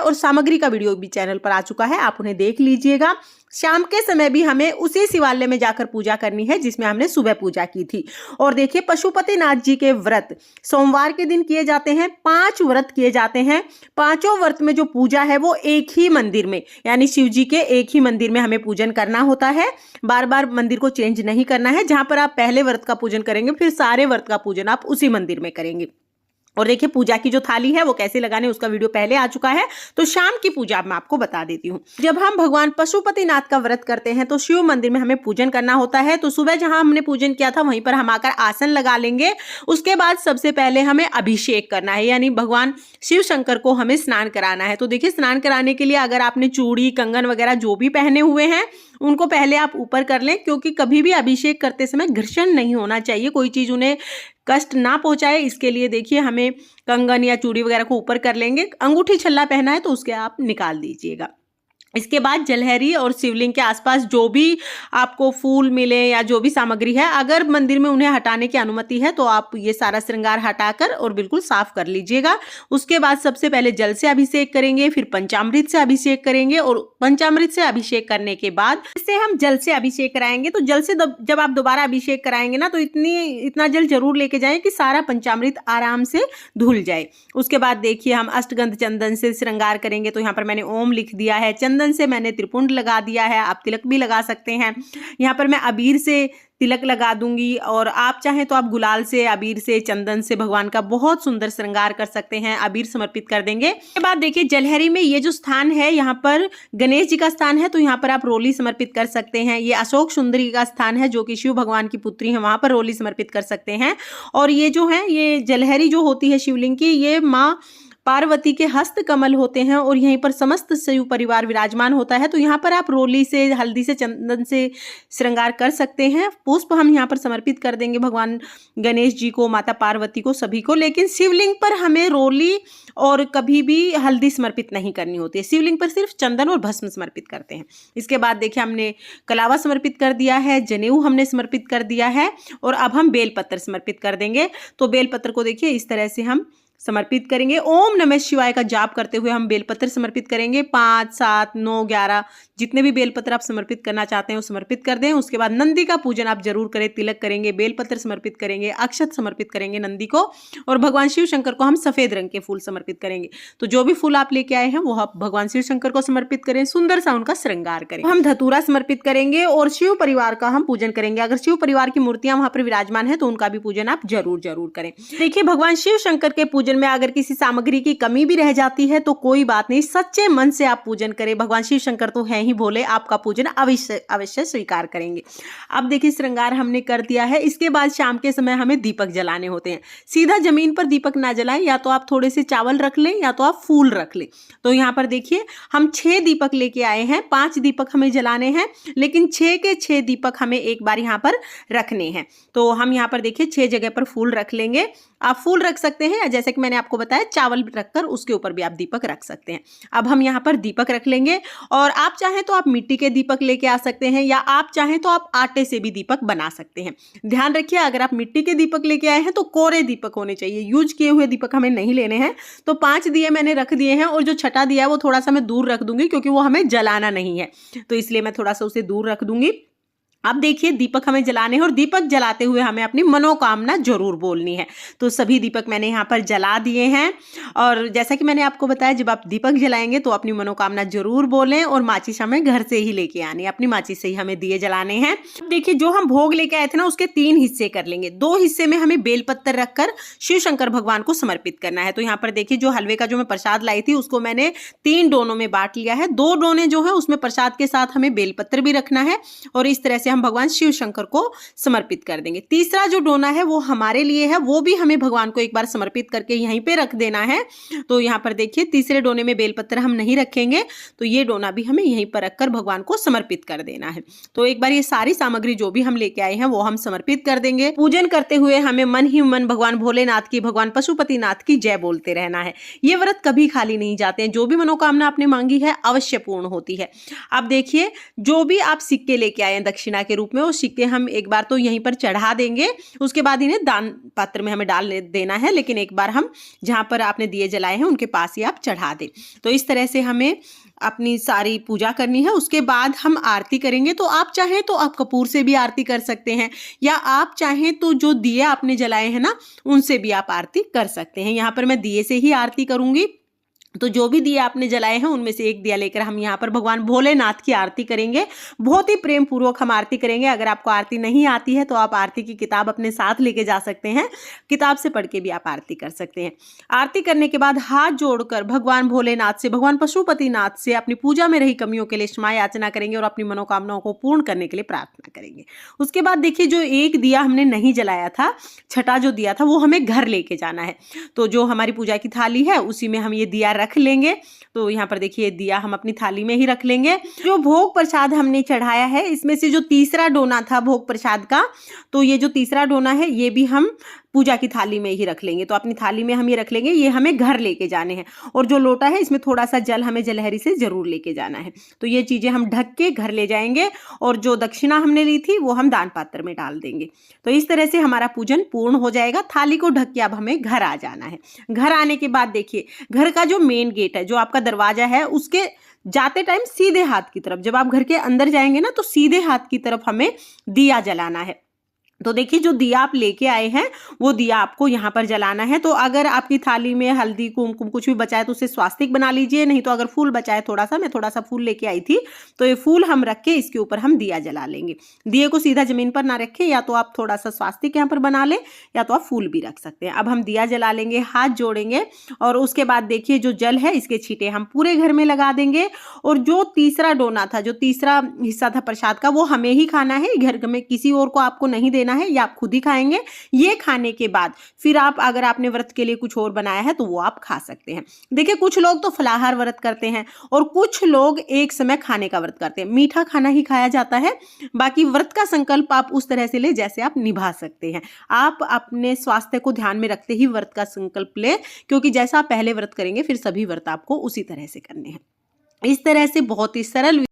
और सामग्री का वीडियो भी चैनल पर आ चुका है, आप उन्हें देख लीजिएगा। शाम के समय भी हमें उसी शिवालय में जाकर पूजा करनी है जिसमें हमने सुबह पूजा की थी। और देखिए पशुपतिनाथ जी के व्रत सोमवार के दिन किए जाते हैं, 5 व्रत किए जाते हैं। पांचों व्रत में जो पूजा है वो एक ही मंदिर में, यानी शिव जी के एक ही मंदिर में हमें पूजन करना होता है। बार बार मंदिर को चेंज नहीं करना है। जहां पर आप पहले व्रत का पूजन करेंगे फिर सारे व्रत का पूजन आप उसी मंदिर में करेंगे। और देखिए पूजा की जो थाली है वो कैसे लगाने उसका वीडियो पहले आ चुका है, तो शाम की पूजा मैं आपको बता देती हूँ। जब हम भगवान पशुपतिनाथ का व्रत करते हैं तो शिव मंदिर में हमें पूजन करना होता है। तो सुबह जहां हमने पूजन किया था वहीं पर हम आकर आसन लगा लेंगे। उसके बाद सबसे पहले हमें अभिषेक करना है, यानी भगवान शिव शंकर को हमें स्नान कराना है। तो देखिए स्नान कराने के लिए अगर आपने चूड़ी कंगन वगैरह जो भी पहने हुए हैं उनको पहले आप ऊपर कर लें, क्योंकि कभी भी अभिषेक करते समय घर्षण नहीं होना चाहिए, कोई चीज उन्हें कष्ट ना पहुंचाए। इसके लिए देखिए हमें कंगन या चूड़ी वगैरह को ऊपर कर लेंगे। अंगूठी छल्ला पहना है तो उसके आप निकाल दीजिएगा। इसके बाद जलहरी और शिवलिंग के आसपास जो भी आपको फूल मिले या जो भी सामग्री है, अगर मंदिर में उन्हें हटाने की अनुमति है तो आप ये सारा श्रृंगार हटाकर और बिल्कुल साफ कर लीजिएगा। उसके बाद सबसे पहले जल से अभिषेक करेंगे, फिर पंचामृत से अभिषेक करेंगे और पंचामृत से अभिषेक करने के बाद इससे हम जल से अभिषेक कराएंगे। तो जल से जब आप दोबारा अभिषेक कराएंगे ना तो इतना जल जरूर लेके जाएं कि सारा पंचामृत आराम से धुल जाए। उसके बाद देखिए हम अष्टगंध चंदन से श्रृंगार करेंगे। तो यहाँ पर मैंने ओम लिख दिया है, चंदन से मैंने त्रिपुंड लगा दिया है, आप तिलक भी लगा सकते हैं। यहाँ पर मैं अबीर से तिलक लगा दूंगी और आप चाहें तो आप गुलाल से, अबीर से, चंदन से भगवान का बहुत सुंदर श्रृंगार कर सकते हैं, अबीर समर्पित कर देंगे। इसके बाद देखिए जलहरी में ये जो स्थान है यहाँ पर गणेश जी का स्थान है, तो यहाँ पर आप रोली समर्पित कर सकते हैं। ये अशोक सुंदरी का स्थान है जो कि शिव भगवान की पुत्री है, वहां पर रोली समर्पित कर सकते हैं। और ये जो है ये जलहरी जो होती है शिवलिंग की, ये माँ पार्वती के हस्त कमल होते हैं और यहीं पर समस्त शिव परिवार विराजमान होता है। तो यहाँ पर आप रोली से, हल्दी से, चंदन से श्रृंगार कर सकते हैं। पुष्प हम यहाँ पर समर्पित कर देंगे भगवान गणेश जी को, माता पार्वती को, सभी को। लेकिन शिवलिंग पर हमें रोली और कभी भी हल्दी समर्पित नहीं करनी होती है। शिवलिंग पर सिर्फ चंदन और भस्म समर्पित करते हैं। इसके बाद देखिए हमने कलावा समर्पित कर दिया है, जनेऊ हमने समर्पित कर दिया है और अब हम बेलपत्र समर्पित कर देंगे। तो बेलपत्र को देखिए इस तरह से हम समर्पित करेंगे। ओम नमः शिवाय का जाप करते हुए हम बेलपत्र समर्पित करेंगे। 5, 7, 9, 11 जितने भी बेलपत्र आप समर्पित करना चाहते हैं वो समर्पित कर दें। उसके बाद नंदी का पूजन आप जरूर करें, तिलक करेंगे, बेलपत्र समर्पित करेंगे, अक्षत समर्पित करेंगे नंदी को और भगवान शिव शंकर को हम सफेद रंग के फूल समर्पित करेंगे। तो जो भी फूल आप लेके आए हैं वो आप भगवान शिव शंकर को समर्पित करें, सुंदर सा उनका श्रृंगार करें। हम धतूरा समर्पित करेंगे और शिव परिवार का हम पूजन करेंगे। अगर शिव परिवार की मूर्तियां वहां पर विराजमान है तो उनका भी पूजन आप जरूर करें। देखिए भगवान शिव शंकर के पूजन में अगर किसी सामग्री की कमी भी रह जाती है तो कोई बात नहीं, सच्चे मन से आप पूजन करें। भगवान शिव शंकर तो हैं ही भोले, आपका पूजन अवश्य स्वीकार करेंगे। अब देखिए श्रृंगार हमने कर दिया है। इसके बाद शाम के समय हमें दीपक जलाने होते हैं। सीधा जमीन पर दीपक ना जलाएं, या तो आप थोड़े से चावल रख लें या तो आप फूल रख लें। तो यहाँ पर देखिए हम 6 दीपक लेके आए हैं। 5 दीपक हमें जलाने हैं, लेकिन 6 के 6 दीपक हमें एक बार यहाँ पर रखने हैं। तो हम यहाँ पर देखिए 6 जगह पर फूल रख लेंगे। आप फूल रख सकते हैं या जैसे कि मैंने आपको बताया चावल रखकर उसके ऊपर भी आप दीपक रख सकते हैं। अब हम यहाँ पर दीपक रख लेंगे और आप चाहें तो आप मिट्टी के दीपक लेके आ सकते हैं या आप चाहें तो आप आटे से भी दीपक बना सकते हैं। ध्यान रखिए अगर आप मिट्टी के दीपक लेके आए हैं तो कोरे दीपक होने चाहिए, यूज किए हुए दीपक हमें नहीं लेने हैं। तो 5 दिए मैंने रख दिए हैं और जो छठा दिया है वो थोड़ा सा मैं दूर रख दूंगी क्योंकि वो हमें जलाना नहीं है, तो इसलिए मैं थोड़ा सा उसे दूर रख दूंगी। अब देखिए दीपक हमें जलाने हैं और दीपक जलाते हुए हमें अपनी मनोकामना जरूर बोलनी है। तो सभी दीपक मैंने यहाँ पर जला दिए हैं और जैसा कि मैंने आपको बताया जब आप दीपक जलाएंगे तो अपनी मनोकामना जरूर बोलें और माचिस हमें घर से ही लेके आनी है, अपनी माचिस से ही हमें दिए जलाने हैं। देखिए जो हम भोग लेके आए थे ना उसके 3 हिस्से कर लेंगे। 2 हिस्से में हमें बेलपत्र रखकर शिव शंकर भगवान को समर्पित करना है। तो यहाँ पर देखिए जो हलवे का जो मैं प्रसाद लाई थी उसको मैंने 3 डोनों में बांट लिया है। 2 डोने जो है उसमें प्रसाद के साथ हमें बेलपत्र भी रखना है और इस तरह से हम भगवान शिव शंकर को समर्पित कर देंगे। तीसरा जो डोना है वो हमारे लिए है, वो भी हमें भगवान को एक बार समर्पित करके यहीं पे रख देना है। तो यहाँ पर देखिए तीसरे डोने में बेलपत्र हम नहीं रखेंगे, तो ये डोना भी हमें यहीं पर रखकर भगवान को समर्पित कर देना है। तो एक बार ये सारी सामग्री जो भी हम लेके आए हैं वो हम समर्पित कर देंगे। पूजन करते हुए हमें मन ही मन भगवान भोलेनाथ की, भगवान पशुपतिनाथ की जय बोलते रहना है। ये व्रत कभी खाली नहीं जाते हैं, जो भी मनोकामना आपने मांगी है अवश्य पूर्ण होती है। अब देखिए जो भी आप सिक्के लेके आए हैं दक्षिणा के रूप में, और सिक्के हम एक बार तो यहीं पर चढ़ा देंगे, उसके बाद इन्हें दान पात्र में हमें डाल देना है, लेकिन एक बार हम जहाँ पर आपने दिए जलाए हैं उनके पास ही आप चढ़ा दें। तो इस तरह से हमें अपनी सारी पूजा करनी है। उसके बाद हम आरती करेंगे। तो आप चाहें तो आप कपूर से भी आरती कर सकते हैं, या आप चाहें तो जो दिए आपने जलाए हैं ना, उनसे भी आप आरती कर सकते हैं। यहाँ पर मैं दिए से ही आरती करूंगी। तो जो भी दिए आपने जलाए हैं उनमें से एक दिया लेकर हम यहाँ पर भगवान भोलेनाथ की आरती करेंगे। बहुत ही प्रेम पूर्वक हम आरती करेंगे। अगर आपको आरती नहीं आती है तो आप आरती की किताब अपने साथ लेके जा सकते हैं, किताब से पढ़ के भी आप आरती कर सकते हैं। आरती करने के बाद हाथ जोड़कर भगवान भोलेनाथ से, भगवान पशुपतिनाथ से अपनी पूजा में रही कमियों के लिए क्षमा याचना करेंगे और अपनी मनोकामनाओं को पूर्ण करने के लिए प्रार्थना करेंगे। उसके बाद देखिए, जो एक दिया हमने नहीं जलाया था, छठा जो दिया था, वो हमें घर लेके जाना है। तो जो हमारी पूजा की थाली है उसी में हम ये दिया रख लेंगे। तो यहाँ पर देखिए, दिया हम अपनी थाली में ही रख लेंगे। जो भोग प्रसाद हमने चढ़ाया है, इसमें से जो तीसरा डोना था भोग प्रसाद का, तो ये जो तीसरा डोना है ये भी हम पूजा की थाली में ही रख लेंगे। तो अपनी थाली में हम ये रख लेंगे, ये हमें घर लेके जाने हैं। और जो लोटा है इसमें थोड़ा सा जल हमें जलहरी से जरूर लेके जाना है। तो ये चीजें हम ढक के घर ले जाएंगे, और जो दक्षिणा हमने ली थी वो हम दान पात्र में डाल देंगे। तो इस तरह से हमारा पूजन पूर्ण हो जाएगा। थाली को ढक के अब हमें घर आ जाना है। घर आने के बाद देखिए, घर का जो मेन गेट है, जो आपका दरवाजा है, उसके जाते टाइम सीधे हाथ की तरफ, जब आप घर के अंदर जाएंगे ना, तो सीधे हाथ की तरफ हमें दिया जलाना है। तो देखिए, जो दिया आप लेके आए हैं वो दिया आपको यहाँ पर जलाना है। तो अगर आपकी थाली में हल्दी कुमकुम कुछ भी बचा है तो उसे स्वास्तिक बना लीजिए, नहीं तो अगर फूल बचा है थोड़ा सा, मैं थोड़ा सा फूल लेके आई थी, तो ये फूल हम रख के इसके ऊपर हम दिया जला लेंगे। दिए को सीधा जमीन पर ना रखें, या तो आप थोड़ा सा स्वास्तिक यहाँ पर बना लें, या तो आप फूल भी रख सकते हैं। अब हम दिया जला लेंगे, हाथ जोड़ेंगे, और उसके बाद देखिए, जो जल है इसके छींटे हम पूरे घर में लगा देंगे। और जो तीसरा डोना था, जो तीसरा हिस्सा था प्रसाद का, वो हमें ही खाना है, घर में किसी और को आपको नहीं देना है, या आप खुद ही खाएंगे। ये खाने के बाद फिर आप, अगर आपने व्रत के लिए कुछ और बनाया है तो वो आप खा सकते हैं। देखिए, कुछ लोग तो फलाहार व्रत करते हैं और कुछ लोग एक समय खाने का व्रत करते हैं। मीठा खाना ही खाया जाता है। बाकी व्रत का संकल्प आप उस तरह से ले जैसे आप निभा सकते हैं। आप अपने स्वास्थ्य को ध्यान में रखते ही व्रत का संकल्प ले, क्योंकि जैसा आप पहले व्रत करेंगे फिर सभी व्रत आपको उसी तरह से करने हैं। इस तरह से बहुत ही सरल